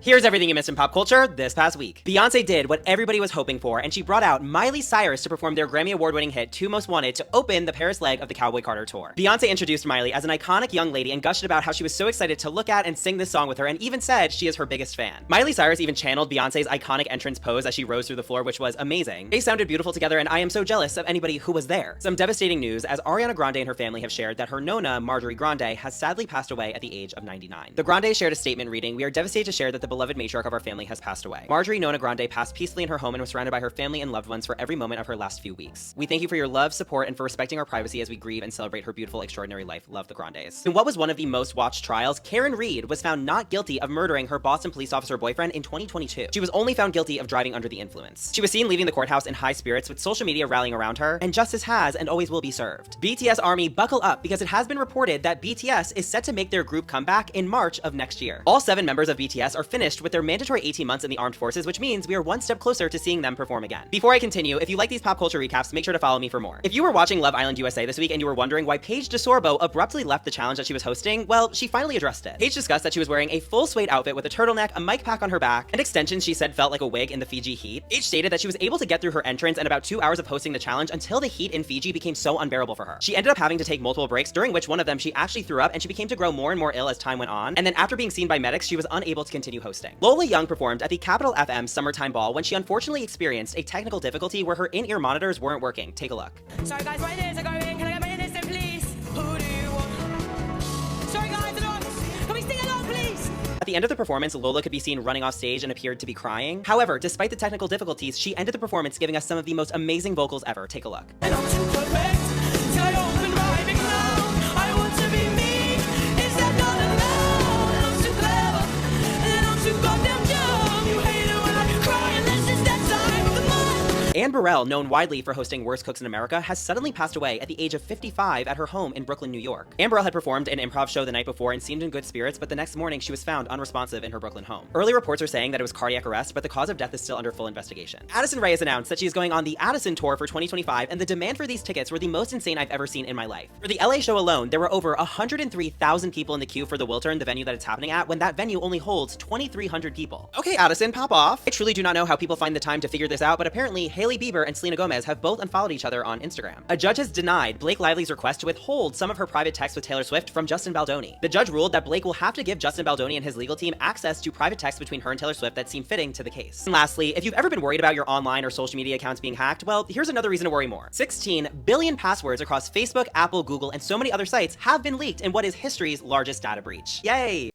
Here's everything you missed in pop culture this past week. Beyoncé did what everybody was hoping for, and she brought out Miley Cyrus to perform their Grammy Award-winning hit Two Most Wanted to open the Paris leg of the Cowboy Carter tour. Beyoncé introduced Miley as an iconic young lady and gushed about how she was so excited to look at and sing this song with her, and even said she is her biggest fan. Miley Cyrus even channeled Beyoncé's iconic entrance pose as she rose through the floor, which was amazing. They sounded beautiful together, and I am so jealous of anybody who was there. Some devastating news, as Ariana Grande and her family have shared that her nona, Marjorie Grande, has sadly passed away at the age of 99. The Grandes shared a statement reading, "We are devastated to share that the beloved matriarch of our family has passed away. Marjorie Nona Grande passed peacefully in her home and was surrounded by her family and loved ones for every moment of her last few weeks. We thank you for your love, support, and for respecting our privacy as we grieve and celebrate her beautiful, extraordinary life. Love, the Grandes." In what was one of the most watched trials, Karen Reed was found not guilty of murdering her Boston police officer boyfriend in 2022. She was only found guilty of driving under the influence. She was seen leaving the courthouse in high spirits, with social media rallying around her, and justice has and always will be served. BTS Army, buckle up, because it has been reported that BTS is set to make their group comeback in March of next year. All 7 members of BTS are finished with their mandatory 18 months in the armed forces, which means we are one step closer to seeing them perform again. Before I continue, if you like these pop culture recaps, make sure to follow me for more. If you were watching Love Island USA this week and you were wondering why Paige DeSorbo abruptly left the challenge that she was hosting, well, she finally addressed it. Paige discussed that she was wearing a full suede outfit with a turtleneck, a mic pack on her back, and extensions she said felt like a wig in the Fiji heat. Paige stated that she was able to get through her entrance and about 2 hours of hosting the challenge until the heat in Fiji became so unbearable for her. She ended up having to take multiple breaks, during which one of them she actually threw up, and she became to grow more and more ill as time went on, and then after being seen by medics, she was unable to continue hosting. Lola Young performed at the Capital FM Summertime Ball when she unfortunately experienced a technical difficulty where her in-ear monitors weren't working. Take a look. Sorry guys, my ears are going. Can I get my ears in, please? Who do you want? Sorry guys, can we sing along, please? At the end of the performance, Lola could be seen running off stage and appeared to be crying. However, despite the technical difficulties, she ended the performance giving us some of the most amazing vocals ever. Take a look. And I'm too perfect till I open my big mouth. I want to be me. Is that not allowed? And I'm too clever. And I'm too goddamn dumb. You hate it when I cry, and this is that time of the month. Anne Burrell, known widely for hosting Worst Cooks in America, has suddenly passed away at the age of 55 at her home in Brooklyn, New York. Anne Burrell had performed an improv show the night before and seemed in good spirits, but the next morning she was found unresponsive in her Brooklyn home. Early reports are saying that it was cardiac arrest, but the cause of death is still under full investigation. Addison Rae has announced that she is going on the Addison Tour for 2025, and the demand for these tickets were the most insane I've ever seen in my life. For the LA show alone, there were over 103,000 people in the queue for the Wiltern, the venue that it's happening at, when that venue only holds 2,300 people. Okay, Addison, pop off. I truly do not know how people find the time to figure this out, but apparently Hailey Bieber and Selena Gomez have both unfollowed each other on Instagram. A judge has denied Blake Lively's request to withhold some of her private texts with Taylor Swift from Justin Baldoni. The judge ruled that Blake will have to give Justin Baldoni and his legal team access to private texts between her and Taylor Swift that seem fitting to the case. And lastly, if you've ever been worried about your online or social media accounts being hacked, well, here's another reason to worry more. 16 billion passwords across Facebook, Apple, Google, and so many other sites have been leaked in what is history's largest data breach. Yay!